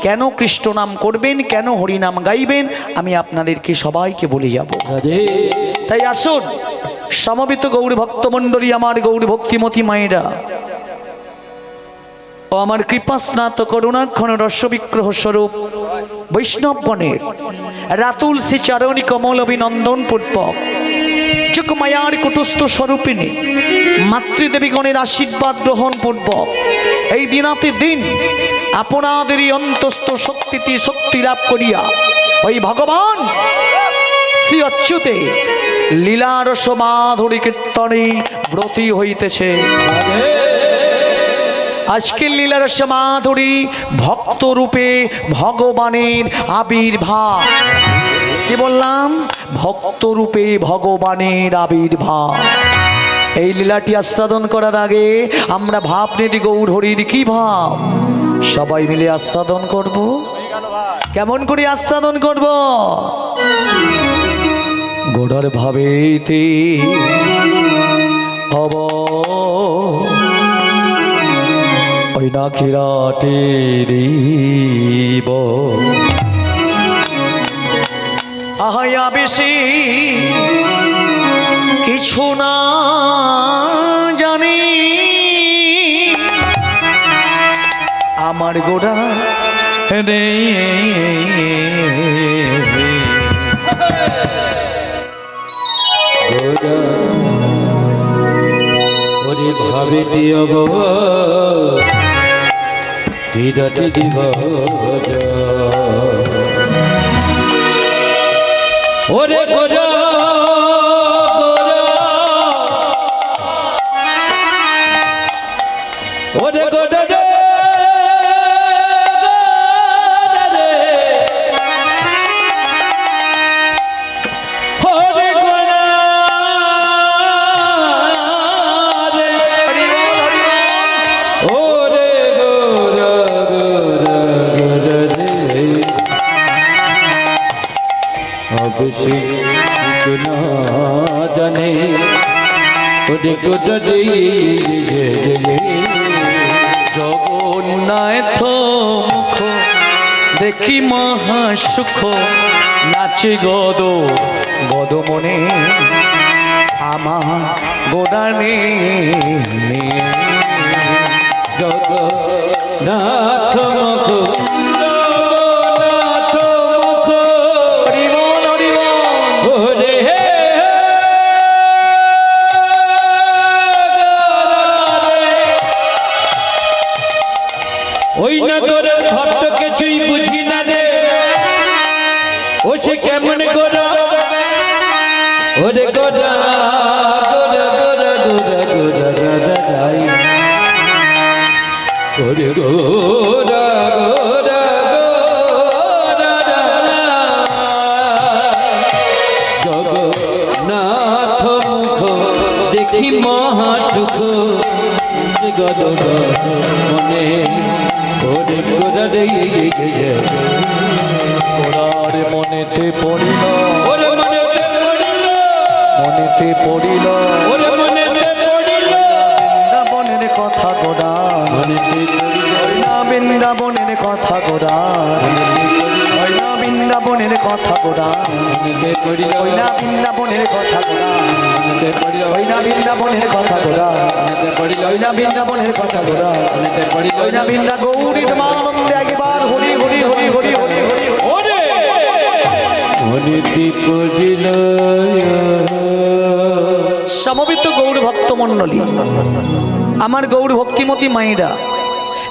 কেন কৃষ্ণ নাম করবেন, কেন হরিনাম গাইবেন, আমি আপনাদেরকে সবাইকে বলে যাব। তাই আসুন সমবেত গৌর ভক্তমণ্ডলী, আমার গৌর ভক্তিমতী মায়েরা ও আমার কৃপাস্নাত করুণাক্ষণ রসবিগ্রহ স্বরূপ বৈষ্ণবগণের রাতুল শ্রী চারণী কমল অভিনন্দন পূর্বক যোগ মায়ার কুটস্থ স্বরূপিণী মাতৃদেবীগণের আশীর্বাদ গ্রহণ পূর্বক এই দিনাতে দিন আপনাদেরই অন্তস্থ শক্তিতে শক্তি লাভ করিয়া ওই ভগবান শ্রী অচ্যুতে লীলারস মাধুরী কীর্তনে ব্রতী হইতেছে। আজকের লীলারস মাধুরী ভক্ত রূপে ভগবানের আবির্ভাব। কি বললাম? ভক্ত রূপে ভগবানের আবির্ভাব। এই লীলাটি আস্বাদন করার আগে আমরা ভাব নিদি গৌর হরির কি ভাব সবাই মিলে আস্বাদন করব। কেমন করে আস্বাদন করব? গোড়ার ভাবেতে হব ওই না কিরাটে দিব আহায়া বেশি কিছু না জানি আমার গোড়া রে ওরে ভাবে দিয়ব বিরাটি দিব ওরে গোরা ওরে গোরা রে জানে ওরে গোটা জগন্নাথ মুখ দেখি মহাসুখ নাচে গদ গদ মনে আমার গোদানে জগন্নাথ মুখ ওই নগরের ভক্ত কিছুই বুঝি না রে ও সে কেমন গোরা ওরে গোরা গোরা গোরা গোরা গোরা গোরা রাই ওরে গোরা গোরা গোরা জগন্নাথ মুখ দেখি মহাসুখ গদ মনে ওরে গোরা রে ওরার মনেতে পড়িল ওরে মনেতে পড়িল মনেতে পড়িল ওরে মনেতে পড়িল বৃন্দাবনের কথা গোড়া মনেতে পড়িল বৃন্দাবনের কথা গোড়া বৃন্দাবনের কথা গোড়া মনেতে পড়িল বৃন্দাবনের কথা গোড়া মনেতে পড়িল বৃন্দাবনের কথা গোড়া মনেতে পড়িল বৃন্দাবনের কথা গোড়া মনেতে পড়িল বৃন্দা গৌরীর মানন্দে একবার হরি হরি হরি হরি হরি হরি ওরে মনেতে পড়িল সমবেত গৌর ভক্তমণ্ডলী, আমার গৌর ভক্তিমতী মায়েরা,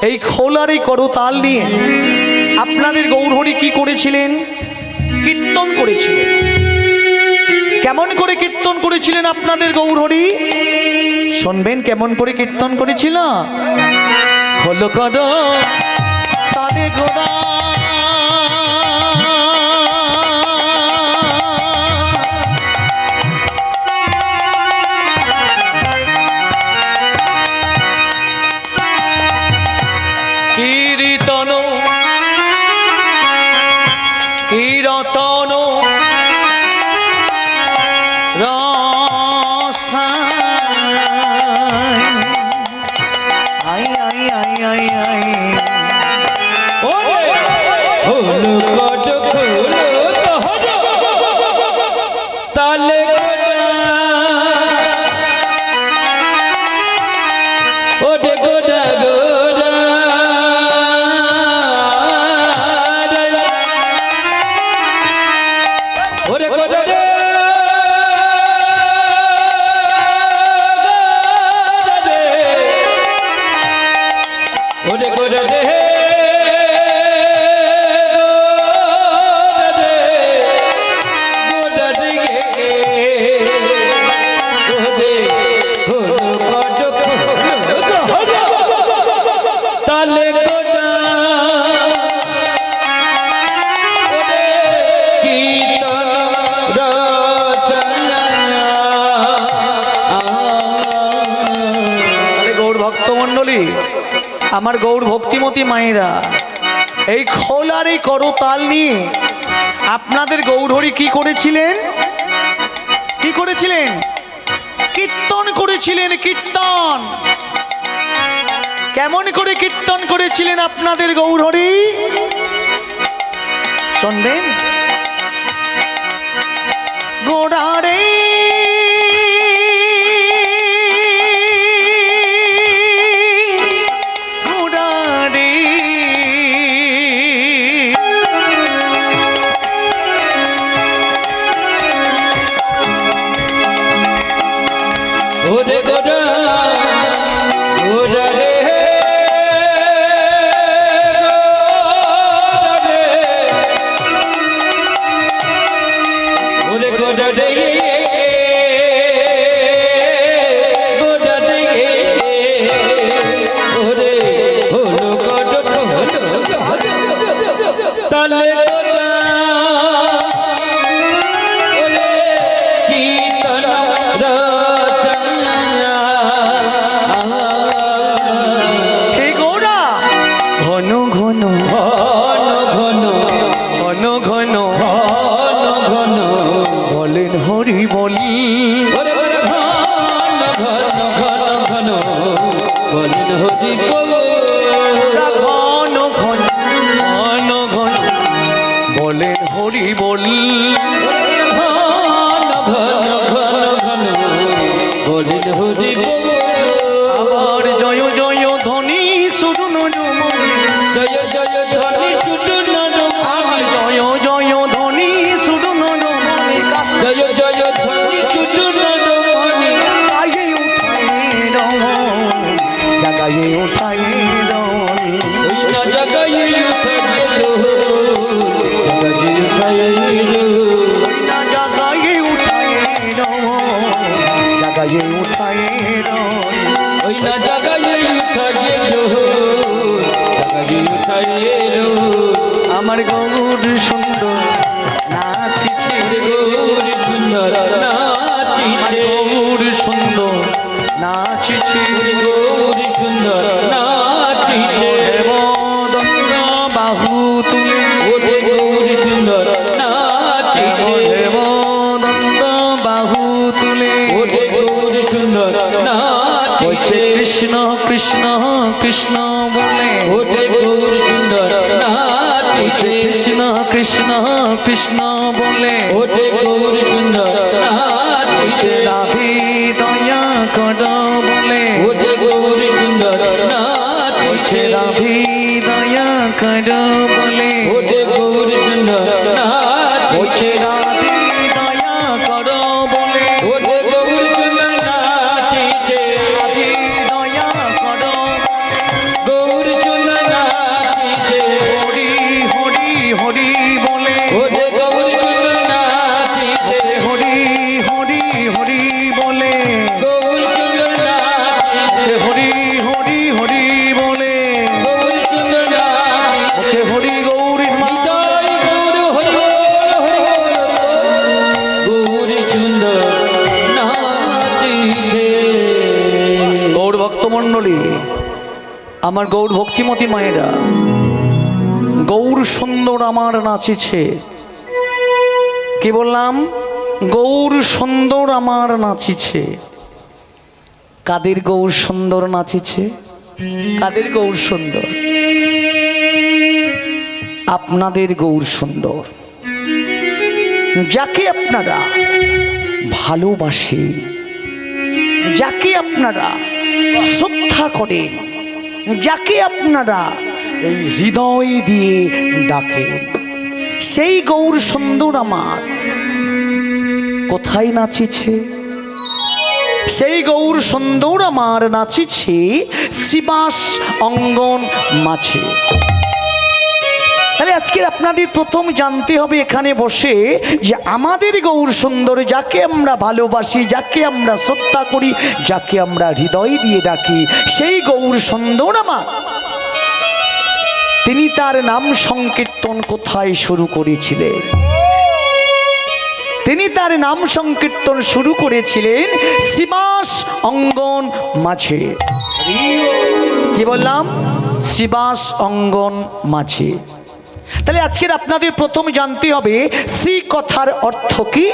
এই খোলার এই করতাল নিয়ে আপনাদের গৌর হরি কি করেছিলেন? কীর্তন করেছিলেন। কেমন করে কীর্তন করেছিলেন আপনাদের গৌর হরি? শুনবেন কেমন করে কীর্তন করেছিল। খোল কর তালে গোড়া কীর্তন কীর্তন হলো কত হলো তালে ওরে গোড়া গোড়া ওরে গোড়া রে ওরে গোড়া রে আমার গৌর ভক্তিমতী মায়েরা এই খোলার এই করতাল নিয়ে আপনাদের গৌরহরি কি করেছিলেন? কি করেছিলেন? কীর্তন করেছিলেন। কীর্তন কেমন করে কীর্তন করেছিলেন আপনাদের গৌরহরি শুনবেন। গোড়ারে ওরে গোড়া গোড়া রে ওরে গোড়া রে গোড়া রে ওরে হলো কত হলো তালে গোড়া ওরে কীর্তন হরি বলি ঘন ঘন বলেন হরি বল ঘন ঘন ঘন ঘন বলেন হরি বল ঘন ঘন ঘন বলেন হরি বল আবার জয় জয় ধ্বনি শুনুন জয় জয় ধ্বনি শুনুন আমার জয় জয় ধ্বনি শুনুন জয় জয় ধ্বনি শুনুন জাগায়ে উঠাই ওই না জাগায়ে জাগায়ে উঠাই জাগায়ে উঠাই ওই না জাগায়ে উঠাই আমার গৌর সুন্দর নাচিছে গৌর সুন্দর নাচিছে গৌর সুন্দর নাচিছে গৌর সুন্দর নাচিছে দেবদত্ত বাহু তুলে ওরে গৌর সুন্দর নাচিছে দেবদত্ত বাহু তুলে ওরে গৌর সুন্দর নাচিছে কৃষ্ণ কৃষ্ণ কৃষ্ণ বলে ওরে গৌর সুন্দর নাচিছে কৃষ্ণ কৃষ্ণ কৃষ্ণ বলে ওরে গৌর সুন্দর নাচিছে রাধে দয়া কর বলে ওরে গৌর সুন্দর নাচিছে রাধে দয়া কর বলে ওরে গৌর সুন্দর নাচিছে রাধে দয়া কর বলে ওরে গৌর সুন্দর নাচিছে রাধে দয়া কর গৌর সুন্দর নাচিছে হরি হরি হরি বলে ওরে গৌর সুন্দর নাচিছে হরি হরি হরি বলে গৌর সুন্দর নাচিছে হরি হরি হরি বলে গৌর সুন্দর নাচিছে হরি গৌরী জয় গৌর হরি গৌর সুন্দর নাচিছে গৌর ভক্তমণ্ডলী আমার গৌর ভক্তিমতী মায়েরা গৌর সুন্দর আমার নাচিছে কি বললাম গৌর সুন্দর আমার নাচিছে কাদের গৌর সুন্দর নাচিছে কাদের গৌর সুন্দর আপনাদের গৌর সুন্দর, যাকে আপনারা ভালোবাসেন, যাকে আপনারা শ্রদ্ধা করেন, যাকে আপনারা এই হৃদয় দিয়ে ডাকেন, সেই গৌর সুন্দর আমার কোথায় নাচিছে? সেই গৌর সুন্দর আমার নাচিছে শ্রীবাস অঙ্গন মাঝে। তাহলে আজকে আপনাদের প্রথম জানতে হবে এখানে বসে যে আমাদের গৌর সুন্দর, যাকে আমরা ভালোবাসি, যাকে আমরা শ্রদ্ধা করি, যাকে আমরা হৃদয় দিয়ে ডাকি, সেই গৌর সুন্দর আমার, তিনি তার নাম সংকীর্তন কোথায় শুরু করেছিলেন? তিনি তার নাম সংকীর্তন শুরু করেছিলেন শ্রীবাস অঙ্গন মাঝে। কি বললাম? শ্রীবাস অঙ্গন মাঝে। তাহলে আজকের আপনাদের প্রথম জানতে হবে শ্রী কথার অর্থ কি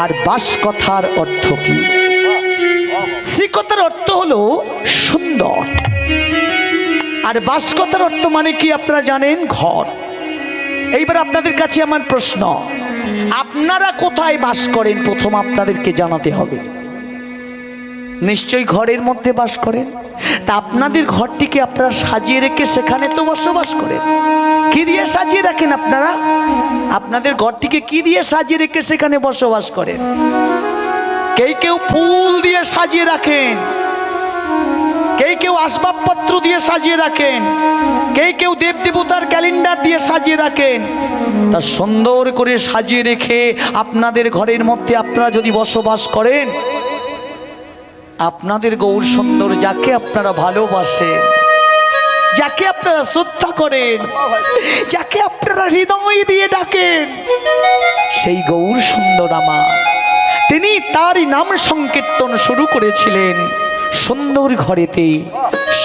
আর বাস কথার অর্থ কি। শ্রী কথার অর্থ হলো সুন্দর, আর বাস কথার অর্থ মানে কি আপনারা জানেন? ঘর। এইবার আপনাদের কাছে আমার প্রশ্ন, আপনারা কোথায় বাস করেন? প্রথম আপনাদেরকে জানাতে হবে। নিশ্চয়ই ঘরের মধ্যে বাস করেন। তা আপনাদের ঘরটিকে আপনারা সাজিয়ে রেখে সেখানে তো বসবাস করেন। কি দিয়ে সাজিয়ে রাখেন আপনারা? আপনাদের ঘরটিকে কি দিয়ে সাজিয়ে রেখে সেখানে বসবাস করেন? কেউ ফুল দিয়ে সাজিয়ে রাখেন, কেউ আসবাবপত্র দিয়ে সাজিয়ে রাখেন, কেউ দেব দেবতার ক্যালেন্ডার দিয়ে সাজিয়ে রাখেন। তা সুন্দর করে সাজিয়ে রেখে আপনাদের ঘরের মধ্যে আপনারা যদি বসবাস করেন, আপনাদের গৌর সুন্দর, যাকে আপনারা ভালোবাসেন, যাকে আপনারা শ্রদ্ধা করেন, যাকে আপনারা হৃদয় দিয়ে ডাকেন, সেই গৌর সুন্দর আমার, তিনি তারই নাম সংকীর্তন শুরু করেছিলেন সুন্দর ঘরেতে,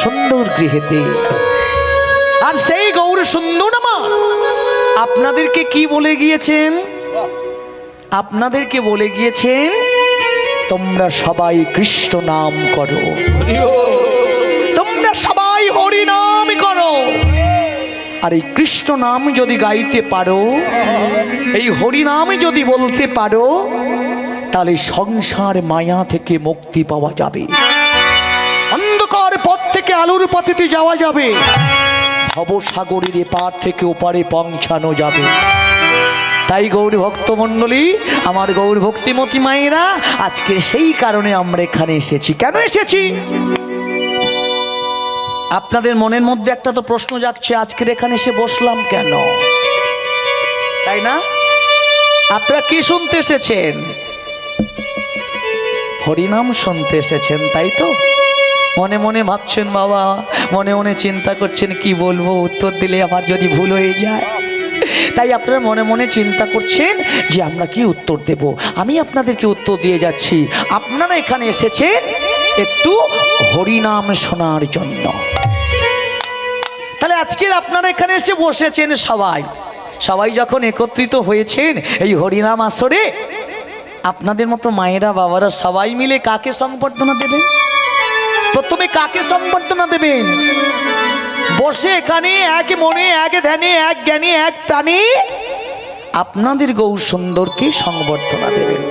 সুন্দর গৃহেতে। আর সেই গৌর সুন্দর আমার আপনাদেরকে কি বলে গিয়েছেন? আপনাদেরকে বলে গিয়েছেন, তোমরা সবাই কৃষ্ণ নাম করো, তোমরা সবাই হরি নাম করো। আর এই কৃষ্ণ নাম যদি গাইতে পারো, এই হরি নাম যদি বলতে পারো, তাহলে সংসার মায়া থেকে মুক্তি পাওয়া যাবে, অন্ধকার পথ থেকে আলোর পথেতে যাওয়া যাবে, ভবসাগরের এপার থেকে ওপারে পৌঁছানো যাবে। তাই গৌর ভক্তমণ্ডলী, আমার গৌর ভক্তিমতী মায়েরা, আজকে সেই কারণে আমরা এখানে এসেছি। কেন এসেছি? আপনাদের মনের মধ্যে একটা তো প্রশ্ন জাগছে, আজকের এখানে এসে বসলাম কেন, তাই না? আপনারা কি শুনতে এসেছেন? হরিনাম শুনতে এসেছেন, তাই তো? মনে মনে ভাবছেন বাবা, মনে মনে চিন্তা করছেন কি বলবো, উত্তর দিলে আমার যদি ভুল হয়ে যায়। তাই আপনারা মনে মনে চিন্তা করছেন যে আমরা কি উত্তর দেব। আমি আপনাদেরকে উত্তর দিয়ে যাচ্ছি। আপনারা এখানে এসেছেন একটু হরিনাম শোনার জন্য। তাহলে আজকের আপনারা এখানে এসে বসেছেন সবাই যখন একত্রিত হয়েছেন এই হরিনাম আসরে, আপনাদের মতো মায়েরা বাবারা সবাই মিলে কাকে সংবর্ধনা দেবেন? প্রথমে কাকে সংবর্ধনা দেবেন? বসে এখানে এক মনে, এক ধ্যানে, এক জ্ঞানে, এক প্রাণে আপনাদের গৌর সুন্দরকে সংবর্ধনা দেবেন।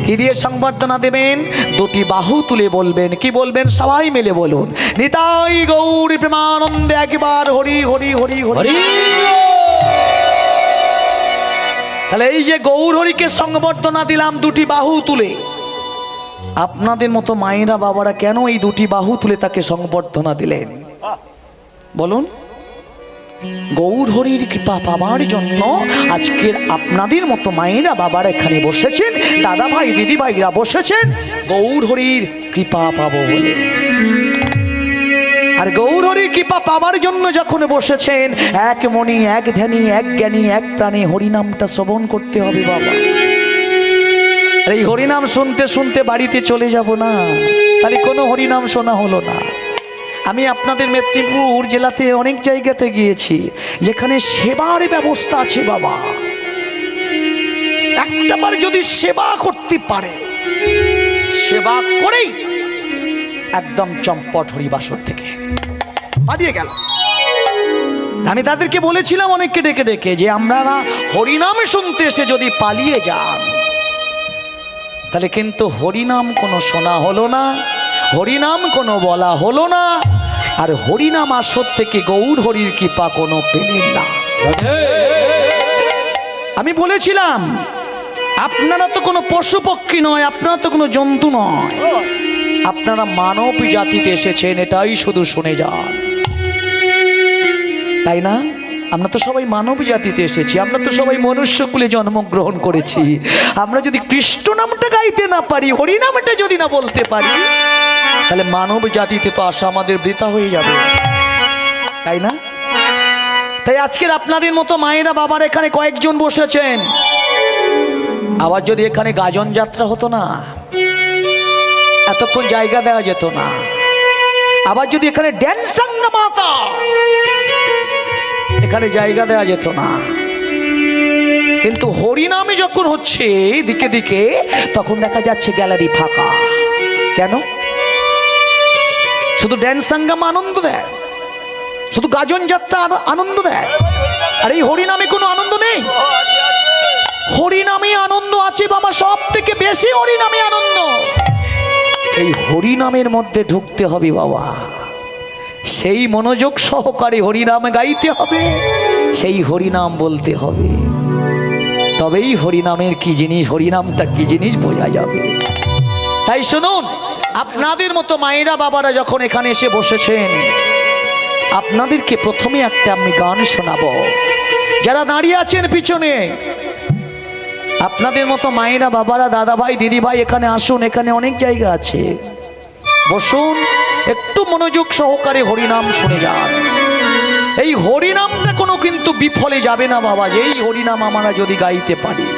কি দিয়ে সংবর্ধনা দেবেন? দুটি বাহু তুলে বলবেন। কি বলবেন? সবাই মিলে বলুন, নিতাই গৌর প্রেমানন্দে একবার হরি হরি হরি হরি। তাহলে এই যে গৌর হরিকে সংবর্ধনা দিলাম দুটি বাহু তুলে, আপনাদের মতো মায়েরা বাবারা কেন এই দুটি বাহু তুলে তাকে সংবর্ধনা দিলেন বলুন? গৌর হরির কৃপা পাবার জন্য আজকের আপনাদের মতো মায়েরা বাবারা এখানে বসেছেন, দাদা ভাই দিদি ভাইরা বসেছেন গৌর হরির কৃপা পাবো বলে। আর গৌর হরির কৃপা পাবার জন্য যখন বসেছেন, এক মনে, এক ধ্যানে, এক জ্ঞানী, এক প্রাণে হরিনামটা শ্রবণ করতে হবে বাবা। আর এই হরিনাম শুনতে শুনতে বাড়িতে চলে যাব না, তাহলে কোনো হরিনাম শোনা হলো না। আমি আপনাদের মেদিনীপুর জেলাতে অনেক জায়গাতে গিয়েছি যেখানে সেবার ব্যবস্থা আছে বাবা। একটাবার যদি সেবা করতে পারে, সেবা করেই একদম চম্পট হরিবাসর থেকে পালিয়ে গেল। আমি তাদেরকে বলেছিলাম অনেককে ডেকে ডেকে যে আপনারা হরিনাম শুনতে এসে যদি পালিয়ে যান, তাহলে কিন্তু হরিনাম কোনো শোনা হলো না, হরিনাম কোনো বলা হলো না, আর হরিনাম আসর থেকে গৌর হরির কৃপা কোনো পেলেন না। আমি বলেছিলাম আপনারা তো কোনো পশু পক্ষী নয়, আপনারা তো কোনো জন্তু নয়, আপনারা মানব জাতিতে এসেছেন, এটাই শুধু শুনে যান। তাই না? আমরা তো সবাই মানব জাতিতে এসেছি, আমরা তো সবাই মনুষ্যকুলে জন্মগ্রহণ করেছি। আমরা যদি কৃষ্ণ নামটা গাইতে না পারি, হরি নামটা যদি না বলতে পারি, তাহলে মানব জাতিতে তো আসা আমাদের বৃথা হয়ে যাবে, তাই না? তাই আজকের আপনাদের মতো মায়েরা বাবার এখানে কয়েকজন বসেছেন, আবার যদি এখানে গাজন যাত্রা হতো না, এতক্ষণ জায়গা দেওয়া যেত না। আবার যদি এখানে ড্যান্স হাঙ্গামা হতো, এখানে জায়গা দেওয়া যেত না। কিন্তু হরিনামে যখন হচ্ছে দিকে দিকে, তখন দেখা যাচ্ছে গ্যালারি ফাঁকা। কেন? শুধু ড্যান্স হাঙ্গামা আনন্দ দেয়, শুধু গাজন যাত্রা আনন্দ দেয়, আর এই হরিনামে কোনো আনন্দ নেই। হরিনামে আনন্দ আছে বাবা, সব থেকে বেশি হরিনামে আনন্দ। এই হরিনামের মধ্যে ঢুকতে হবে বাবা, সেই মনোযোগ সহকারে হরিনাম গাইতে হবে, সেই হরিনাম বলতে হবে, তবেই হরিনামের কি জিনিস, হরিনামটা কি জিনিস বোঝা যাবে। তাই শুনুন, আপনাদের মতো মায়েরা বাবারা যখন এখানে এসে বসেছেন, আপনাদেরকে প্রথমে একটা আমি গান শোনাবো। যারা দাঁড়িয়ে আছেন পিছনে, আপনাদের মতো মায়েরা বাবারা, দাদা ভাই দিদি ভাই, এখানে আসুন, এখানে অনেক জায়গা আছে, বসুন, একটু মনোযোগ সহকারে হরিনাম শুনে যান। এই হরিনামটা কোনো কিন্তু বিফলে যাবে না বাবা, এই হরিনাম আমরা যদি গাইতে পারি।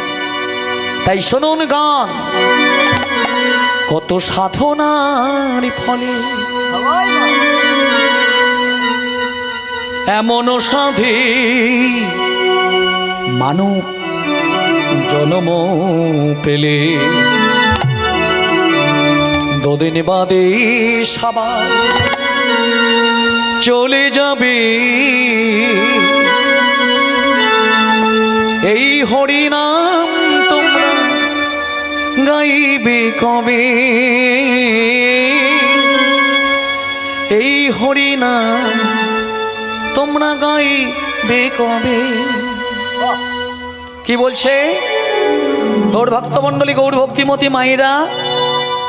তাই শুনুন গান, কত সাধনার ফলে এমন সাধে মানব জন্ম পেলে, দুদিন বাদে সবাই চলে যাবে, এই হরিনাম তোমরা গাইবে কবে, এই হরিনাম তোমরা গাইবে কবে। কি বলছে? গৌর ভক্তমণ্ডলী, গৌর ভক্তিমতী মায়েরা,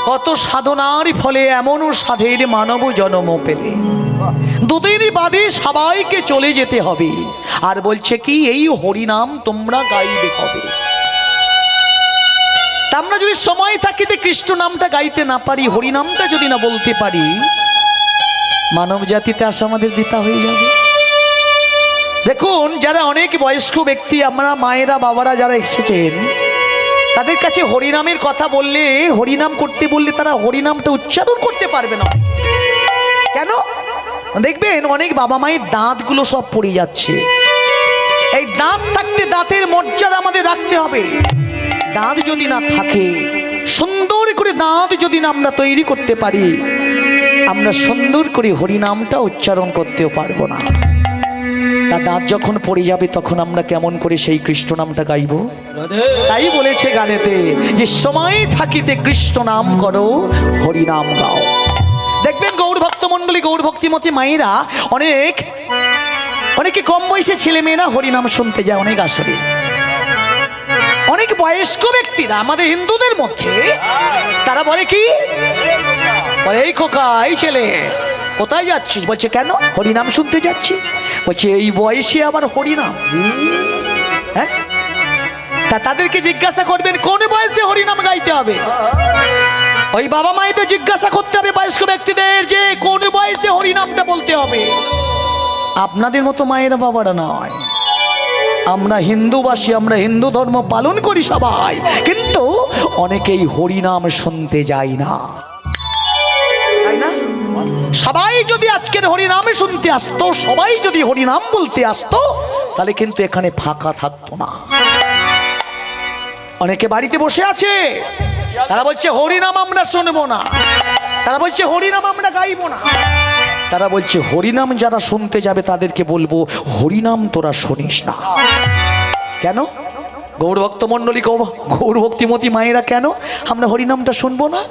কত সাধনার ফলে এমনও সাধের মানব জন্ম পেলে, দুদিন বাদে সবাইকে চলে যেতে হবে, আর বলছে কি এই হরিনাম তোমরা গাইবে কবে। তা আমরা যদি সময় থাকিতে কৃষ্ণ নামটা গাইতে না পারি, হরিনামটা যদি না বলতে পারি, মানব জাতিতে আসা আমাদের বৃথা হয়ে যাবে। দেখুন, যারা অনেক বয়স্ক ব্যক্তি, আমরা মায়েরা বাবারা যারা এসেছেন, তাদের কাছে হরিনামের কথা বললে, হরিনাম করতে বললে, তারা হরিনামটা উচ্চারণ করতে পারবে না। কেন? দেখবেন অনেক বাবা মায়ের দাঁতগুলো সব পড়ে যাচ্ছে। এই দাঁত থাকতে দাঁতের মর্যাদা আমাদের রাখতে হবে। দাঁত যদি না থাকে, সুন্দর করে দাঁত যদি না আমরা তৈরি করতে পারি, আমরা সুন্দর করে হরিনামটা উচ্চারণ করতেও পারবো না। তা দাঁত যখন পড়ে যাবে, তখন আমরা কেমন করে সেই কৃষ্ণ নামটা গাইব? তাই বলেছে গানেতে যে সময় থাকিতে কৃষ্ণ নাম করো, হরিনাম গাও। দেখবেন গৌর ভক্তমণ্ডলী, গৌর ভক্তিমতী মায়েরা, অনেকে কম বয়সে ছেলে মেয়েরা হরিনাম শুনতে যায় অনেক আসরে। অনেক বয়স্ক ব্যক্তিরা আমাদের হিন্দুদের মধ্যে, তারা বলে কি, বলে এই খোকা, এই ছেলে কোথায় যাচ্ছিস? বলছে কেন? হরিনাম শুনতে যাচ্ছি। বলছে এই বয়সে আবার হরিনাম? হ্যাঁ, তা তাদেরকে জিজ্ঞাসা করবেন কোন বয়সে হরিনাম গাইতে হবে। ওই বাবা মায়েদের জিজ্ঞাসা করতে হবে বয়স্ক ব্যক্তিদের যে কোন বয়সে হরিনামটা বলতে হবে। আপনাদের মতো মায়েরা বাবারা নয়। আমরা হিন্দুবাসী, আমরা হিন্দু ধর্ম পালন করি সবাই, কিন্তু অনেকেই হরিনাম শুনতে যাই না, তাই না? সবাই যদি আজকের হরিনামে শুনতে আসতো, সবাই যদি হরিনাম বলতে আসতো, তাহলে কিন্তু এখানে ফাঁকা থাকতো না। অনেকে বাড়িতে বসে আছে, তারা বলছে হরিনাম আমরা শুনবো না, তারা বলছে হরিনাম আমরা গাইবো না। তারা বলছে হরিনাম যারা শুনতে যাবে তাদেরকে বলবো হরিনাম তোরা শুনিস না। কেন গৌরভক্ত মণ্ডলী গৌর ভক্তিমতী মায়েরা কেন আমরা হরিনামটা শুনবো না?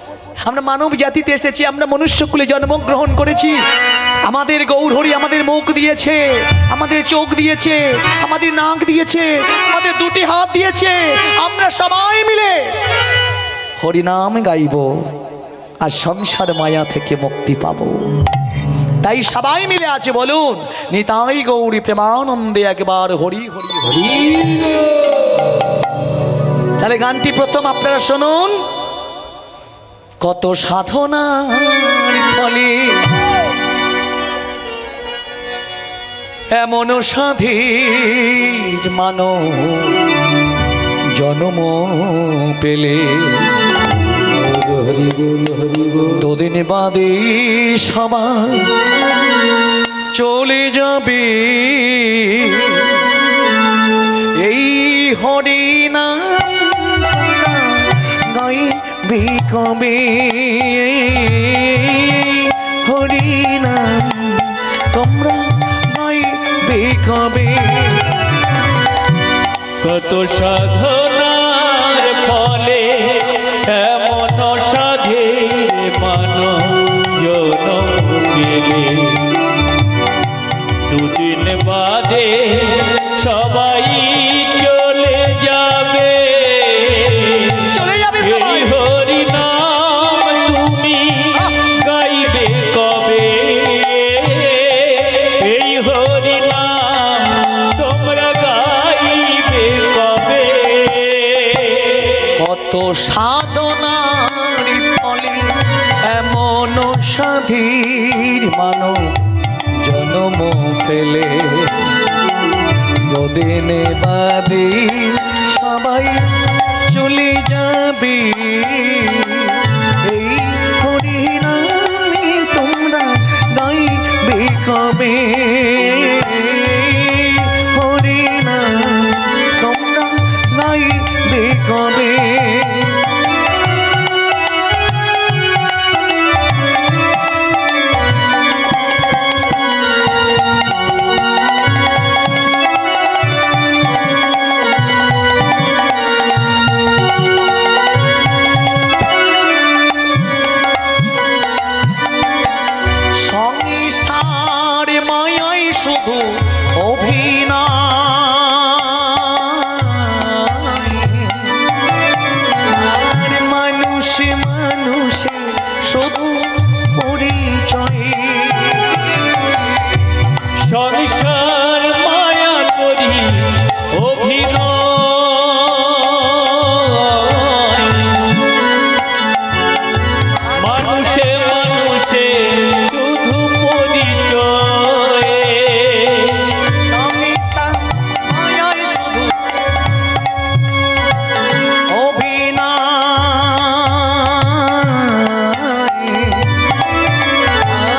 আমরা মানব জাতিতে এসেছি, আমরা মনুষ্যকুলে জন্মগ্রহণ করেছি। আমাদের গৌর হরি আমাদের মুখ দিয়েছে, আমাদের চোখ দিয়েছে, আমাদের নাক দিয়েছে, আমাদের দুটি হাত দিয়েছে। আমরা সবাই মিলে হরিনাম গাইব আর সংসার মায়া থেকে মুক্তি পাবো। তাই সবাই মিলে আছে বলুন নিতাই গৌরী প্রেমানন্দে একবার হরি হরি হরি। তাহলে গানটি প্রথম আপনারা শুনুন। কত সাধনার ফলে এমন সাধীর মানব জন্ম পেলে, দুদিন বাদে সবাই চলে যাবে। এই হরিনাম গাইবে কবে, হরিনাম তোমরা গাইবে কবে। কত সাধনার ফলে এমন সাধের মানব জন্ম পেলে, দুদিন বাদে সবাই চলে যাবে। এই হরিনাম তুমি গাইবে কবে, এই হরিনাম তোমরা গাইবে কবে। কত সাধনার ফলে এমন সাধীর মানব জন্ম পেলে, দুদিন বাদে সবাই চলে যাবে। এই হরিনামে তোমরা গাইবে কবে, হরিনাম তোমরা গাইবে কবে। সংসার মায়ায় শুধু অভিনয়, আর মানুষে মানুষে শুধু পরিচয়। সংসার মায়া করি অভিনয়, মানুষে মানুষে শুধু পরিচয়। সংসার মায়ায় শুধু অভিনয়,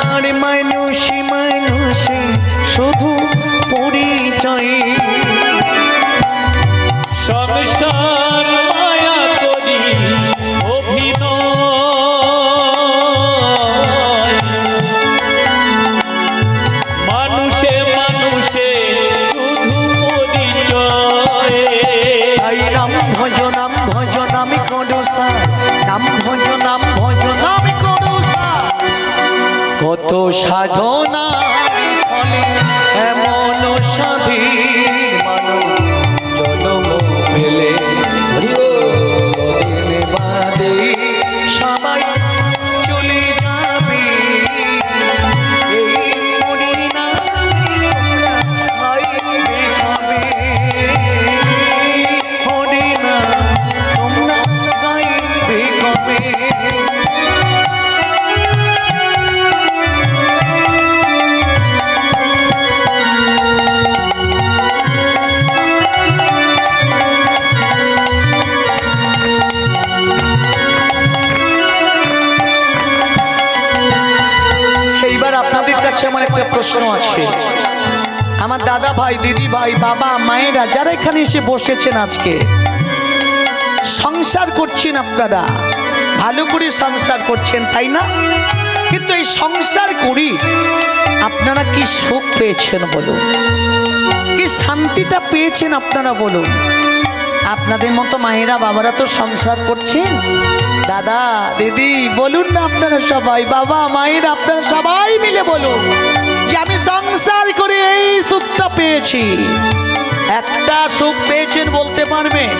আর মানুষে মানুষে শুধু পরিচয়। সংসার মায়া করি অভিনয়, মানুষে মানুষে শুধু পরিচয়। তাই নাম ভজন আমি করুসা, নাম ভজন আমি করুসা। কত সাধনা ফলে এমন সাধীর মানব জন্ম পেলে, দুদিন বাদে সবাই চলে যাবে। এই হরিনামে তোমরা গাইবে কবে, হরিনাম তোমরা গাইবে কবে। এইবার আপনাদের কাছে আমার একটা প্রশ্ন আছে। আমার দাদা ভাই, দিদি ভাই, বাবা মায়েরা যারা এখানে এসে বসেছেন আজকে, সংসার করছেন আপনারা, ভালো করে সংসার করছেন তাই না? কিন্তু এই সংসার করি আপনারা কি সুখ পেয়েছেন বলুন, কি শান্তিটা পেয়েছেন আপনারা বলুন। আপনাদের মতো মায়েরা বাবারা তো সংসার করছেন। দাদা দিদি বলুন না আপনারা সবাই, বাবা মায়েরা আপনারা সবাই মিলে বলুন যে আমি সংসার করে এই সুখটা পেয়েছি। একটা সুখ পেয়েছেন বলতে পারবেন?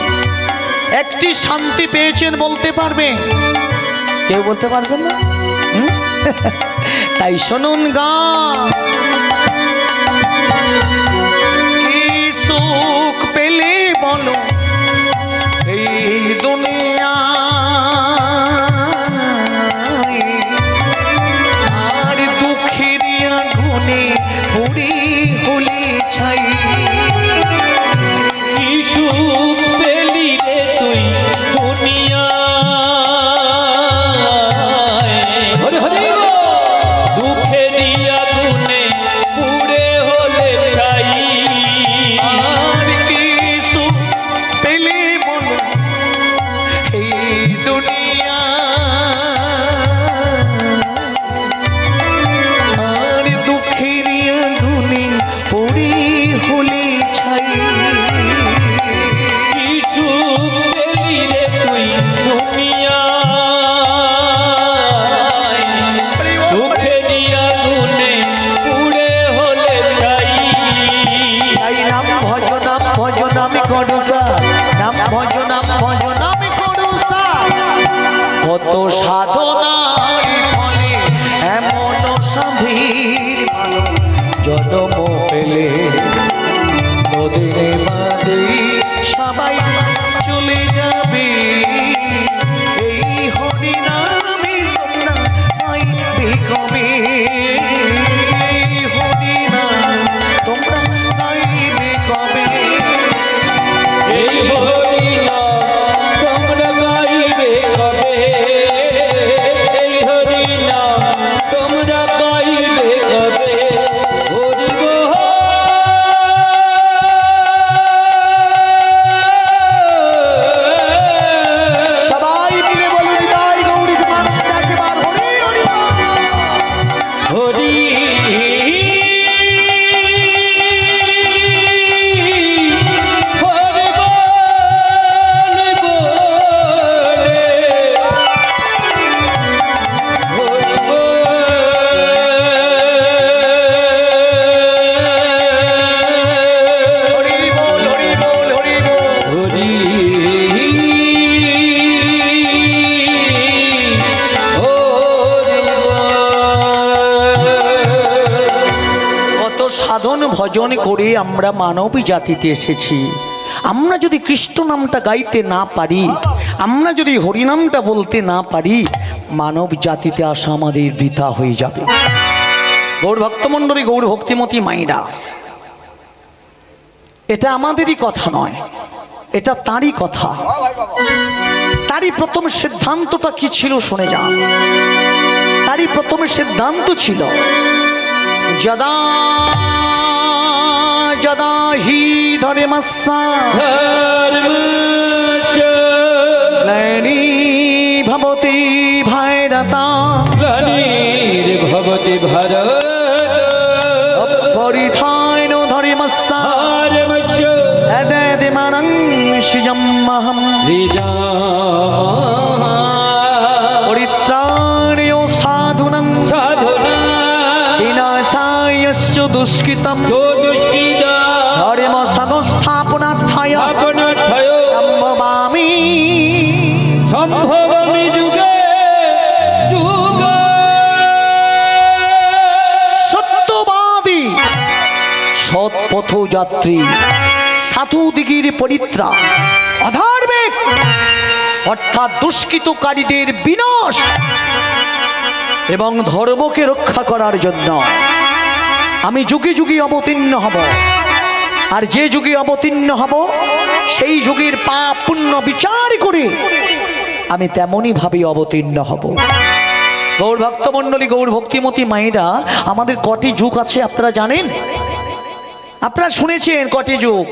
একটি শান্তি পেয়েছেন বলতে পারবেন? কেউ বলতে পারবেন না। তাই শুনুন গান, কি সুখ পেলে বলো এই দুনিয়ায়, আর দুঃখের আগুনে পুড়ি হলে ছাই। কি সুখ পেলি রে তুই দুনিয়ায়, হরি হরি দুঃখেরই আগুনে পুড়ে হলে ছাই। আর কি সুখ পেলে বলো এই দুনিয়ায়, আর দুঃখের আগুনে পুড়ি হলে ছাই। কি সুখ পেলি রে তুই দুনিয়ায়, দুঃখেরই আগুনে পুড়ে হলে ছাই। তাই নাম ভজ নাম করুসা, নাম ভজ নাম করুসা। কত সাধনার ফলে এমন সাধীর জন্ম পেলে, নদীরে বাদে সবাই চলে যাবে। এই হরি নামে তোমরা পাইবে কবে, এই হরি নাম তোমরা পাইবে কবে। এই হরি নাম তোমরা গাইবে কবে, এই হরি নাম তোমরা গাইবে কবে। হরি গো সবাই মিলে বলুন জয় গৌরী মাতা একবার হরি হরি হরি হরি হরি বল হরি বল হরি বল। হরি কত সাধন ভজন করে আমরা মানব জাতিতে এসেছি। আমরা যদি কৃষ্ণ নামটা গাইতে না পারি, আমরা যদি হরিনামটা বলতে না পারি, মানব জাতিতে আসা আমাদের বৃথা হয়ে যাবে। গৌর ভক্তমণ্ডলী, গৌর ভক্তিমতী মাইরা, এটা আমাদেরই কথা নয়, এটা তারই কথা। তারই প্রথম সিদ্ধান্তটা কি ছিল শুনে যান। তারই প্রথম সিদ্ধান্ত ছিল যদা যদা হি ধর্মস্যা গ্লানি ভবতি ভাইরতা ভবতি ভারত পরিথান ধর্মস্যা এদেদিমানং সৃজম্মহম পরিত্রাণেয় সাধুনং বিনাশায়শ্চ দুষ্কৃতম ধর্ম সংস্থাপনার্থায় সম্ভবামি সম্ভবমি যুগে যুগে। সত্যবাদী সৎপথযাত্রী সাধু দিগির পরিত্রাণ, অধার্মিক অর্থাৎ দুষ্কৃতকারীদের বিনাশ এবং ধর্মকে রক্ষা করার জন্য আমি যুগে যুগে অবতীর্ণ হব। আর যে যুগে অবতীর্ণ হব সেই যুগের পাপ পুণ্য বিচার করে আমি তেমনই ভাবে অবতীর্ণ হব। গৌর ভক্তমণ্ডলী, গৌর ভক্তিমতী মায়েরা, আমাদের কটি যুগ আছে আপনারা জানেন? আপনারা শুনেছেন কটি যুগ?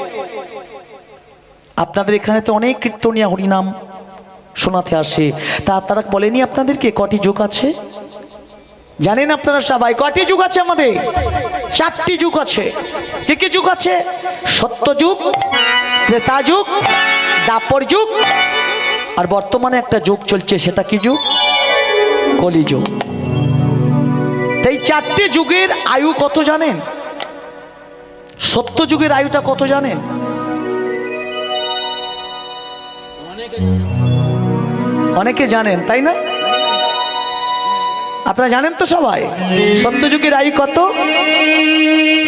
আপনাদের এখানে তো অনেক কীর্তনিয়া হরিনাম শোনাতে আসে, তা তারা বলেনি আপনাদেরকে কটি যুগ আছে? জানেন আপনারা সবাই কয়টি যুগ আছে আমাদের? 4টি যুগ আছে। কি কি যুগ আছে? সত্য যুগ, ত্রেতা যুগ, দ্বাপর যুগ, আর বর্তমানে একটা যুগ চলছে, সেটা কি যুগ? কলি যুগ। এই 4টি যুগের আয়ু কত জানেন? সত্য যুগের আয়ুটা কত জানেন? অনেকে জানেন তাই না? আপনারা জানেন তো সবাই সত্য যুগের আয়ু কত?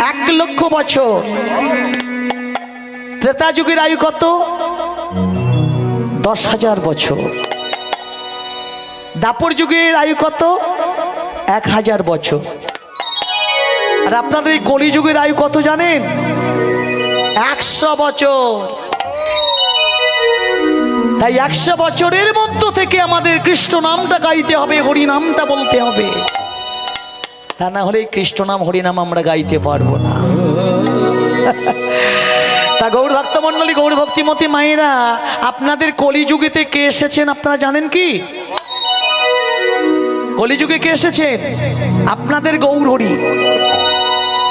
1,00,000 বছর। ত্রেতা যুগের আয়ু কত? 10,000 বছর। দ্বাপর যুগের আয়ু কত? 1,000 বছর। আর আপনাদের এই কলি যুগের আয়ু কত জানেন? 100 বছর। তাই 100 বছরের মধ্য থেকে আমাদের কৃষ্ণ নামটা গাইতে হবে, হরি নামটা বলতে হবে, তা না হলে কৃষ্ণ নাম হরি নাম আমরা গাইতে পারবো না। তা গৌর ভক্ত মন্ডলী, গৌর ভক্তিমতী মায়েরা, আপনাদের কলিযুগেতে কে এসেছেন আপনারা জানেন কি? কলিযুগে কে এসেছেন? আপনাদের গৌর হরি।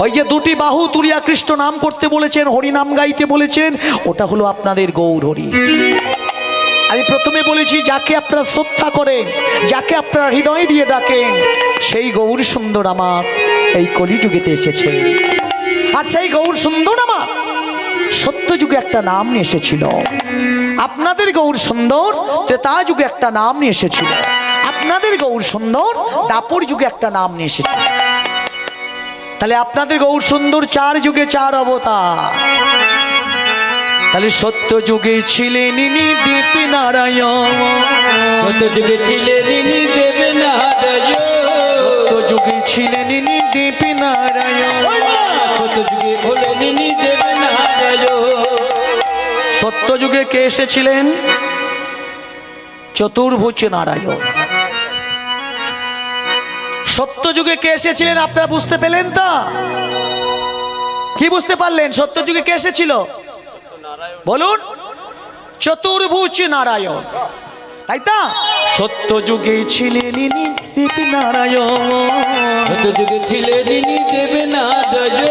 ওই যে 2টি বাহু তুলিয়া কৃষ্ণ নাম করতে বলেছেন, হরি নাম গাইতে বলেছেন, ওটা হলো আপনাদের গৌর হরি। আমি প্রথমে বলেছি, যাকে আপনারা শ্রদ্ধা করেন, যাকে আপনারা হৃদয় দিয়ে ডাকেন, সেই গৌর সুন্দর আমার এই কলিযুগেতে এসেছে। আর সেই গৌর সুন্দর আমার সত্য যুগে একটা নাম নিয়ে এসেছিল। আপনাদের গৌর সুন্দর ত্রেতা যুগে একটা নাম নিয়ে এসেছিল। আপনাদের গৌর সুন্দর দ্বাপর যুগে একটা নাম নিয়ে এসেছিল। তাহলে আপনাদের গৌর সুন্দর 4 যুগে 4 অবতার। তাহলে সত্য যুগে ছিলেন ইনি দেব নারায়ণ, সত্য যুগে ছিলেন ইনি দেব নারায়ণ, সত্য যুগে ছিলেন ইনি দেব নারায়ণ, সত্য যুগে হলেন ইনি দেব নারায়ণ। সত্য যুগে কে এসেছিলেন? চতুর্ভুজ নারায়ণ। সত্য যুগে কে এসেছিলেন আপনারা বুঝতে পেলেন তো? কি বুঝতে পারলেন? সত্য যুগে কে এসেছিল বলুন? চতুর্ভুজ নারায়ণ, তাই তো? সত্য যুগে ছিলেন ইনি দেব নারায়ণ, সত্য যুগে ছিলেন ইনি দেব নারায়ণ,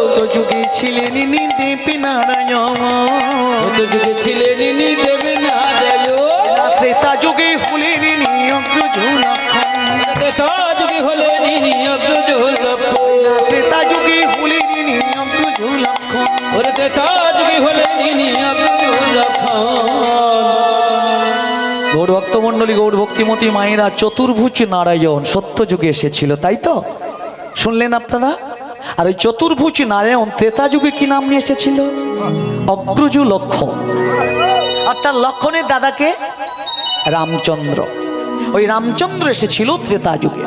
সত্য যুগে ছিলেন ইনি দেব নারায়ণ, সত্য যুগে ছিলেন ইনি দেব নারায়ণ। ত্রেতা যুগে হলেন ইনি অগ্রজ লক্ষণ, ত্রেতা যুগে হলেন ইনি অগ্রজ লক্ষণ, ত্রেতা যুগে হলেন ইনি অগ্রজ লক্ষণ, ওরে ত্রেতা যুগে হলেন ইনি অগ্রজ লক্ষণ। গৌর ভক্তমণ্ডলী, গৌর ভক্তিমতী মায়েরা, চতুর্ভুজ নারায়ণ সত্য যুগে এসেছিল, তাই তো? শুনলেন আপনারা? আর ওই চতুর্ভুজ নারায়ণ ত্রেতা যুগে কি নাম নিয়ে এসেছিল? অগ্রজ লক্ষণ। আর তার লক্ষণের দাদাকে রামচন্দ্র। ওই রামচন্দ্র এসেছিল ত্রেতা যুগে।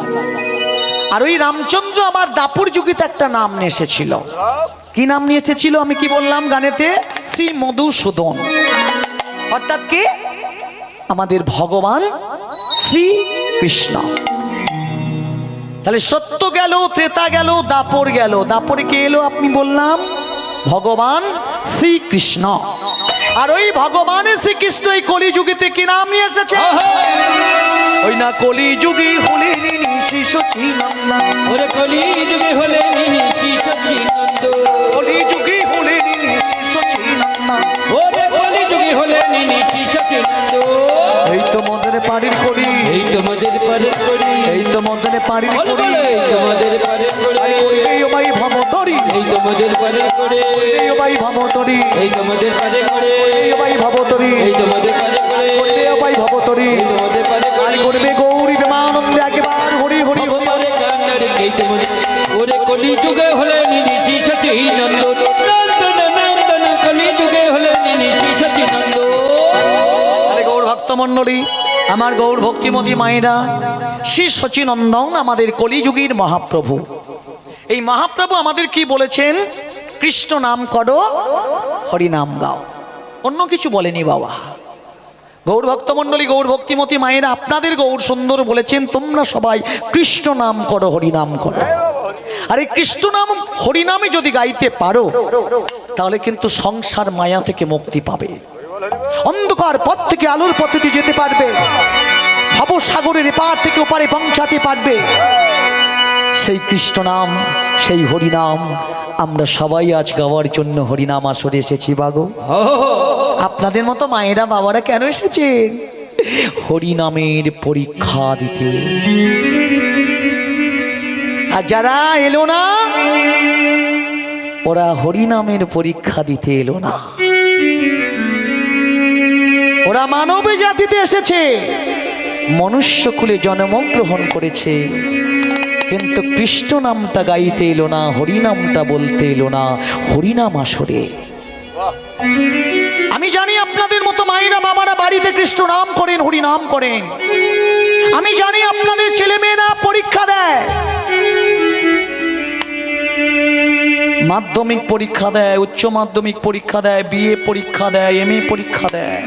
আর ওই রামচন্দ্র আবার দ্বাপর যুগে একটা নাম নিয়ে এসেছিল। কি নাম নিয়ে এসেছিল? আমি কি বললাম গানেতে? শ্রী মধুসূদন। অর্থাৎ কে? আমাদের ভগবান শ্রী কৃষ্ণ। তাহলে সত্য গেল, ত্রেতা গেল, দ্বাপর গেল। দ্বাপরে কে এলো আপনি বললাম? ভগবান শ্রীকৃষ্ণ। আর ওই ভগবানের শ্রীকৃষ্ণ এই কলিযুগেতে কি নাম নিয়ে এসেছে? ওই না কলিযুগে হলেন ইনি শ্রী সচিনন্দন, ওরে কলি যুগে হলেন ইনি শ্রী সচিনন্দন, কলিযুগে হলেন ইনি শ্রী সচিনন্দন, ওরে কলি যুগে হলেন ইনি শ্রী সচিনন্দন। এই তো মদনে পাড়ির করি, এই তোমাদের পারে করি, এই তো মদনে পাড়ির বল করি, বলে এই তোমাদের পারে করে, এই ও ভাই ভবতরি, এই তোমাদের পারে করে, এই ও ভাই ভবতরি, এই তোমাদের পারে করে, এই ও ভাই ভবতরি, এই তোমাদের পারে করে, এই ও ভাই ভবতরি। এই তোমাদের পারে আর করে, করবে গৌরী প্রেমানন্দে একবার হরি হরি হরি। ওরে কান্নারে এই তোমাদের, ওরে কলি যুগে হলেন ইনি শ্রী সচিনন্দন, নন্দন নন্দন কলি যুগে হলেন ইনি শ্রী সচিনন্দন। আরে গৌর ভক্তমণ্ডলী, আমার গৌর ভক্তিমতী মায়েরা, শ্রী সচিনন্দন আমাদের কলিযুগের মহাপ্রভু। এই মহাপ্রভু আমাদের কি বলেছেন? কৃষ্ণ নাম করো, হরি নাম গাও। অন্য কিছু বলেনি বাবা। গৌর ভক্তমণ্ডলী, গৌর ভক্তিমতী মায়েরা, আপনাদের গৌর সুন্দর বলেছেন তোমরা সবাই কৃষ্ণ নাম করো, হরি নাম করো। আর এই কৃষ্ণ নাম হরি নামে যদি গাইতে পারো, তাহলে কিন্তু সংসার মায়া থেকে মুক্তি পাবে, অন্ধকার পথ থেকে আলোর পথে যেতে পারবে, ভবসাগরের এপার থেকে ওপারে পৌঁছাতে পারবে। সেই কৃষ্ণ নাম, সেই হরিনাম আমরা সবাই আজ গাওয়ার জন্য হরিনাম আসরে এসেছি বাগো। আপনাদের মতো মায়েরা বাবারা কেন এসেছেন? হরিনামের পরীক্ষা দিতে। আর যারা এলো না, ওরা হরিনামের পরীক্ষা দিতে এলো না, ওরা মানব জাতিতে এসেছে, মনুষ্যকুলে জন্মগ্রহণ করেছে, কিন্তু কৃষ্ণ নামটা গাইতে এলো না, হরিনামটা বলতে এলো না হরিনাম আসরে। আমি জানি আপনাদের মতো মায়েরা বাবারা বাড়িতে কৃষ্ণ নাম করেন, হরিনাম করেন। আমি জানি আপনাদের ছেলে মেয়েরা পরীক্ষা দেয়, মাধ্যমিক পরীক্ষা দেয়, উচ্চ মাধ্যমিক পরীক্ষা দেয়, বিএ পরীক্ষা দেয়, এমএ পরীক্ষা দেয়।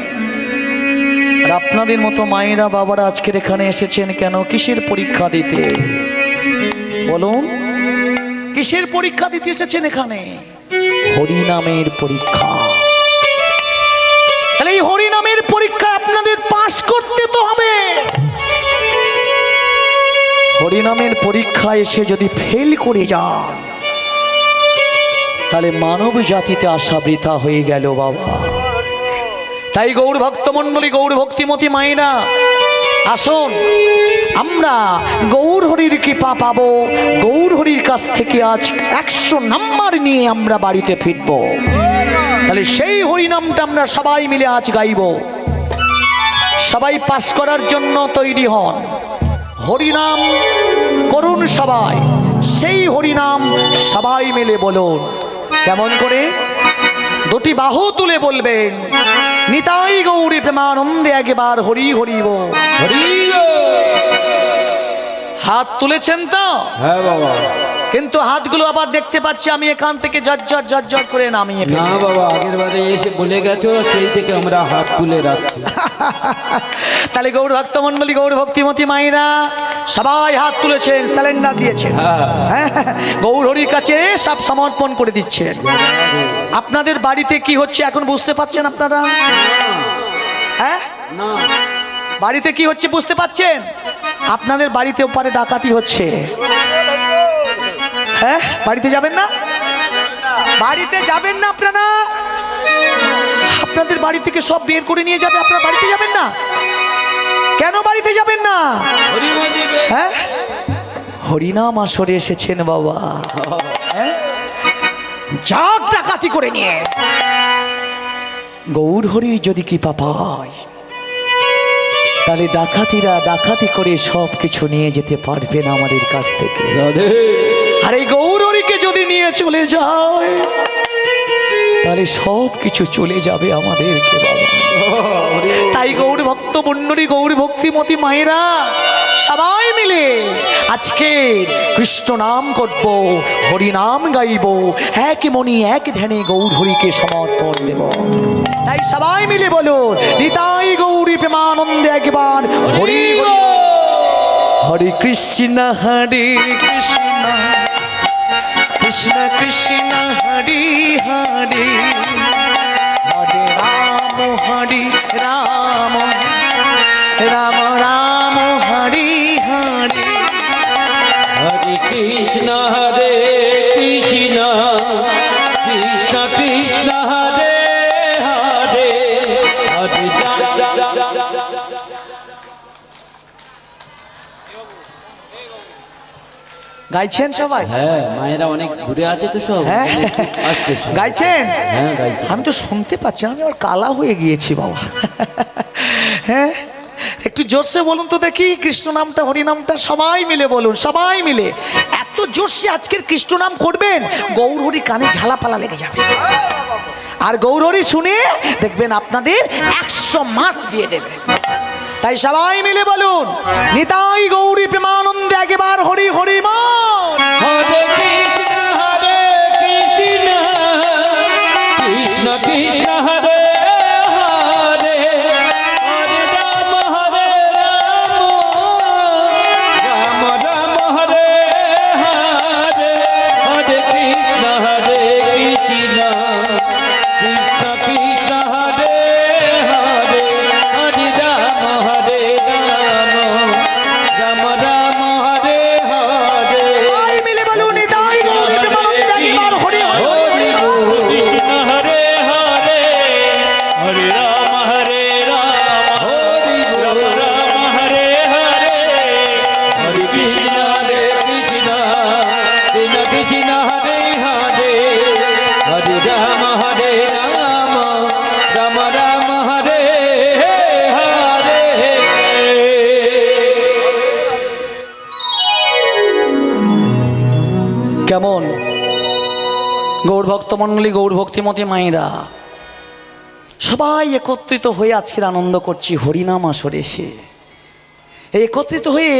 আর আপনাদের মতো মায়েরা বাবারা আজকের এখানে এসেছেন কেন? কিসের পরীক্ষা দিতে বলুন? কিসের পরীক্ষা দিতে এসেছেন এখানে? হরিনামের পরীক্ষা। তাহলে এই হরিনামের পরীক্ষা আপনাদের পাশ করতে তো হবে। হরিনামের পরীক্ষা এসে যদি ফেল করে যান, তাহলে মানব জাতিতে আসা বৃথা হয়ে গেল বাবা। তাই গৌর ভক্ত মণ্ডলী, গৌর ভক্তিমতী মায়েরা, আসুন আমরা গৌর হরির কৃপা পাবো। গৌর হরির কাছ থেকে আজ 100 নাম্বার নিয়ে আমরা বাড়িতে ফিরব। তাহলে সেই হরিনামটা আমরা সবাই মিলে আজ গাইব। সবাই পাস করার জন্য তৈরি হন, হরিনাম করুন সবাই। সেই হরিনাম সবাই মিলে বলুন। কেমন করে? দুটি বাহু তুলে বলবেন, নিতাই গৌরী প্রেমানন্দে একবার হরি হরি বল। হাত তুলেছেন তো? হ্যাঁ বাবা। কিন্তু হাতগুলো আবার দেখতে পাচ্ছি আমি এখান থেকে ঝরঝর করে নামিয়ে ফেলি। না বাবা, আগের বারে এসে বলে গেছো, সেই থেকে আমরা হাত তুলে রাখছি। তাহলে গৌর ভক্ত মণ্ডলী, গৌর ভক্তিমতী মায়েরা সবাই হাত তুলেছেন, স্যালেন্ডার দিয়েছেন, হ্যাঁ, গৌর হরির কাছে সব সমর্পণ করে দিচ্ছেন। আপনাদের বাড়িতে কি হচ্ছে এখন বুঝতে পাচ্ছেন আপনারা? হ্যাঁ, না বাড়িতে কি হচ্ছে বুঝতে পাচ্ছেন? আপনাদের বাড়িতে ওপারে ডাকাতি হচ্ছে। হ্যাঁ, বাড়িতে যাবেন না? বাড়িতে যাবেন না আপনারা? আপনাদের বাড়ি থেকে সব বের করে নিয়ে যাবে, আপনারা বাড়িতে যাবেন না? কেন বাড়িতে যাবেন না? হ্যাঁ, হরিনাম আসরে এসেছেন বাবা, হ্যাঁ, যাক ডাকাতি করে নিয়ে। গৌর হরির যদি কৃপা পায়, তাহলে ডাকাতিরা ডাকাতি করে সব কিছু নিয়ে যেতে পারবে না আমাদের কাছ থেকে। আর এই গৌর হরিকে যদি নিয়ে চলে যায়, তাহলে সব কিছু চলে যাবে আমাদেরকে বাবা। তাই গৌর ভক্ত মণ্ডলী, গৌর ভক্তিমতী মায়েরা সবাই মিলে আজকে কৃষ্ণ নাম করব, হরি নাম গাইব, এক মনি এক ধ্যানে গৌর হরিকে সমর্পণ দেব। তাই সবাই মিলে বলুন, নিতাই গৌরী প্রেমানন্দে একবার হরি হরি। হরে কৃষ্ণ হরে কৃষ্ণ, কৃষ্ণ কৃষ্ণ হরে হরে, হরে রাম হরে রাম, রাম রাম হরে হরে। হরে কৃষ্ণ হরে কৃষ্ণ, কৃষ্ণ কৃষ্ণ হরে হরে, হরে গাইছেন সবাই? হ্যাঁ, মায়েরা অনেক ঘুরে আছে তো সব। হ্যাঁ, আসতে গাইছেন? হ্যাঁ গাইছি। আমি তো শুনতে পাচ্ছি, আমি আর কালা হয়ে গিয়েছি বাবা। হ্যাঁ, একটু জোরসে বলুন তো দেখি কৃষ্ণ নামটা, হরি নামটা সবাই মিলে বলুন, সবাই মিলে এত জোরসে আজকের কৃষ্ণ নাম করবেন, গৌর হরি কানে ঝালাপালা লেগে যাবে। আর গৌর হরি শুনে দেখবেন আপনাদের 100 মার্ক দিয়ে দেবে। তাই সবাই মিলে বলুন, নিতাই গৌরী প্রেমানন্দে একবার হরি হরি বল। হরে কৃষ্ণ হরে কৃষ্ণ, কৃষ্ণ কৃষ্ণ হরে হরে, হরে রাম রাম রাম হরে হরে, হরে কৃষ্ণ হরে কৃষ্ণ, কৃষ্ণ কৃষ্ণ হরে হরে, হরে রাম রাম রাম হরে হরে। ভক্তমণ্ডলী, গৌর ভক্তিমতী মায়েরা, সবাই একত্রিত হয়ে আজকের আনন্দ করছি হরিনাম আসরে এসে। এই একত্রিত হয়ে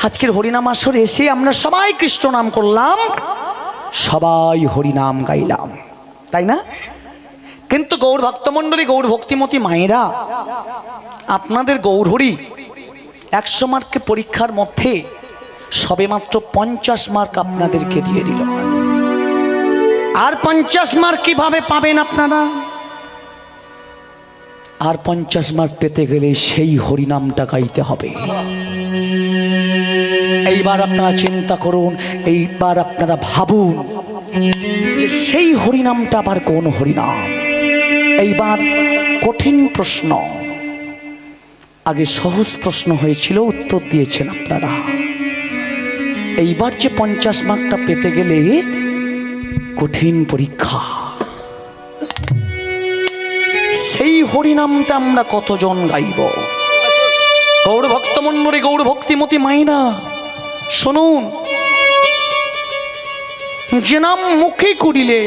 আজকের হরিনাম আসরে এসে আমরা সবাই কৃষ্ণ নাম করলাম, সবাই হরিনাম গাইলাম, তাই না? কিন্তু গৌর ভক্তমণ্ডলী, গৌর ভক্তিমতী মায়েরা, আপনাদের গৌরহরি 100 মার্কের পরীক্ষার মধ্যে সবেমাত্র 50 মার্ক আপনাদেরকে দিয়ে দিল। আর 50 মার্ক কিভাবে পাবেন আপনারা? আর 50 মার্ক পেতে গেলে সেই হরিনামটা গাইতে হবে। এইবার আপনারা চিন্তা করুন, এইবার আপনারা ভাবুন যে সেই হরিনামটা আবার কোন হরিনাম। এইবার কঠিন প্রশ্ন, আগে সহজ প্রশ্ন হয়েছিল, উত্তর দিয়েছেন আপনারা। এইবার যে 50 মার্কটা পেতে গেলে কঠিন পরীক্ষা। সেই হরিনামটা আমরা কতজন গাইব? গৌর ভক্তমণ্ডলী, গৌর ভক্তিমতী মাইনা শুনুন, যে নাম মুখে করিলে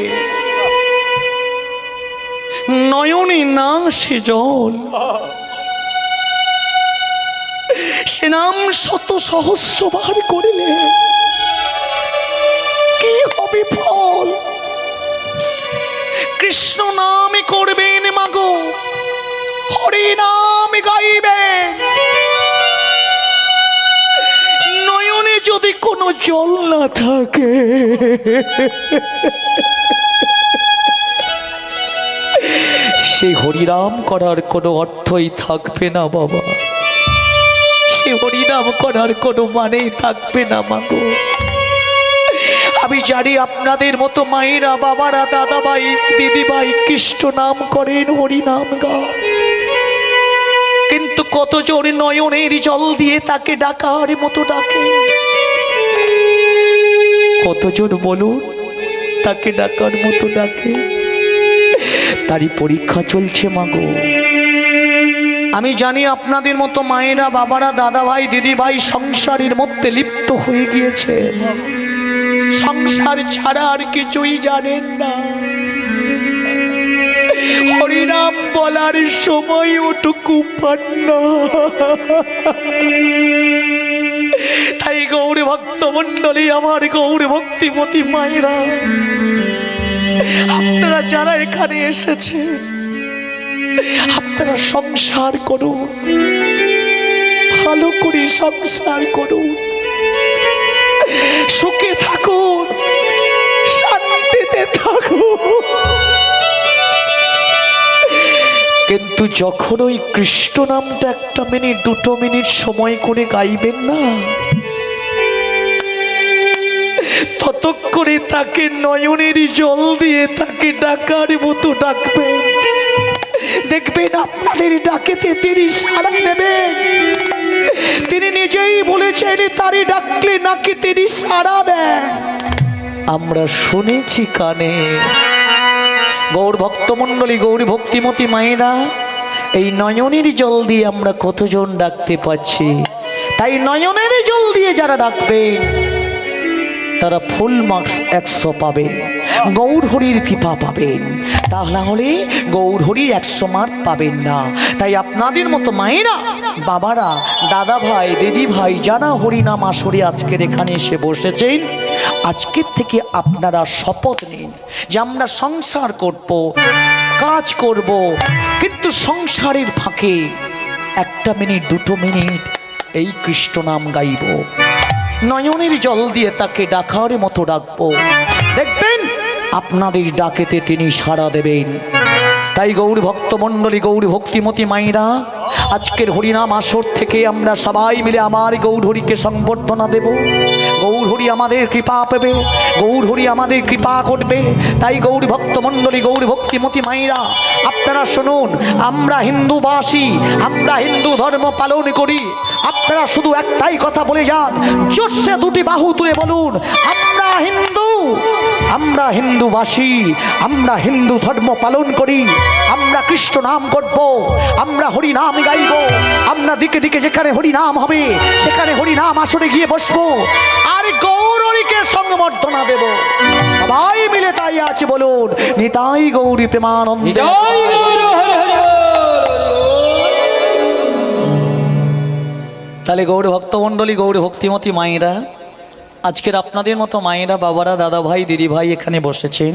নয়নে না সে জল, সে নাম শত সহস্রবার করিলে কি হবে ফল? কৃষ্ণ নামে করবেন মাগো, হরি নাম গাইবেন, নয়নে যদি কোনো জল না থাকে সেই হরিনাম করার কোনো অর্থই থাকবে না বাবা, সে হরিনাম করার কোনো মানেই থাকবে না মাগো। আমি জানি আপনাদের মতো মায়েরা, বাবারা, দাদাভাই, দিদিভাই কৃষ্ণ নাম করেন, হরিনাম গান, কিন্তু কতজন নয়নের জল দিয়ে তাকে ডাকার মতো ডাকে? কতজন বলুন তাকে ডাকার মতো ডাকে? তারই পরীক্ষা চলছে মাগো। আমি জানি আপনাদের মতো মায়েরা, বাবারা, দাদাভাই, দিদিভাই সংসারের মধ্যে লিপ্ত হয়ে গিয়েছে, সংসার ছাড়া আর কিছুই জানেন না। হরিনাম বলার সময় ওটুকু পান না। তাই গৌর ভক্তমণ্ডলী, আমার গৌর ভক্তিমতী মায়েরা, আপনারা যারা এখানে এসেছে, আপনারা সংসার করুন, ভালো করে সংসার করুন, সুখে থাকুন, শান্তিতে থাকুন। কিন্তু যখন ওই কৃষ্ণ নামটা 1 মিনিট 2 মিনিট সময় করে গাইবেন না, ততক্ষণে তাকে নয়নের জল দিয়ে তাকে ডাকার মতো ডাকবেন। দেখবেন আপনাদের ডাকেতে তিনি সাড়া দেবেন। তিনি নিজেই বলেছেন, তারই ডাকলে নাকি তিনি সাড়া দেন। আমরা শুনেছি কানে। গৌর ভক্তমণ্ডলী, গৌরী ভক্তিমতী মায়েরা, এই নয়নের জল দিয়ে আমরা কতজন ডাকতে পাচ্ছি। তাই নয়নের জল দিয়ে যারা ডাকবেন তারা ফুল মার্কস 100 পাবেন, গৌরহরির কৃপা পাবেন। তাহলে গৌরহরির 100 মার্ক পাবেন না। তাই আপনাদের মতো মায়েরা, বাবারা, দাদা ভাই, দিদি ভাই যারা হরিনাম আসরে আজকের এখানে এসে বসেছেন, আজকের থেকে আপনারা শপথ নিন যে আমরা সংসার করব, কাজ করব, কিন্তু সংসারের ফাঁকে 1 মিনিট 2 মিনিট এই কৃষ্ণ নাম গাইব, নয়নের জল দিয়ে তাকে ডাকার মতো ডাকবো। দেখবেন আপনাদের ডাকেতে তিনি সাড়া দেবেন। তাই গৌর ভক্তমণ্ডলী, গৌর ভক্তিমতী মায়েরা, আজকের হরিনাম আসর থেকে আমরা সবাই মিলে আমার গৌরহরিকে সংবর্ধনা দেব। গৌরহরি আমাদের কৃপা পাবে, গৌরহরি আমাদের কৃপা করবে। তাই গৌর ভক্তমণ্ডলী, গৌর ভক্তিমতী মায়েরা, আপনারা শুনুন, আমরা হিন্দুবাসী, আমরা হিন্দু ধর্ম পালন করি। আপনারা শুধু একটাই কথা বলে যান, জোরসে 2টি বাহু তুলে বলুন, আমরা হিন্দু, আমরা আমরা হিন্দুবাসী, আমরা হিন্দু ধর্ম পালন করি, আমরা কৃষ্ণ নাম করব, আমরা হরি নাম গাইব, আমরা দিকে দিকে যেখানে হরি নাম হবে সেখানে হরি নাম আসরে গিয়ে বসবো আর গৌরীকে সংবর্ধনা দেব। সবাই মিলে তাই আছে বলুন নিতাই গৌরী প্রেমানন্দ। নিতাই গৌর হরি হরি বল। তাহলে গৌর ভক্তমণ্ডলী, গৌর ভক্তিমতী মায়েরা, আজকের আপনাদের মতো মায়েরা, বাবারা, দাদা ভাই, দিদি ভাই এখানে বসেছেন।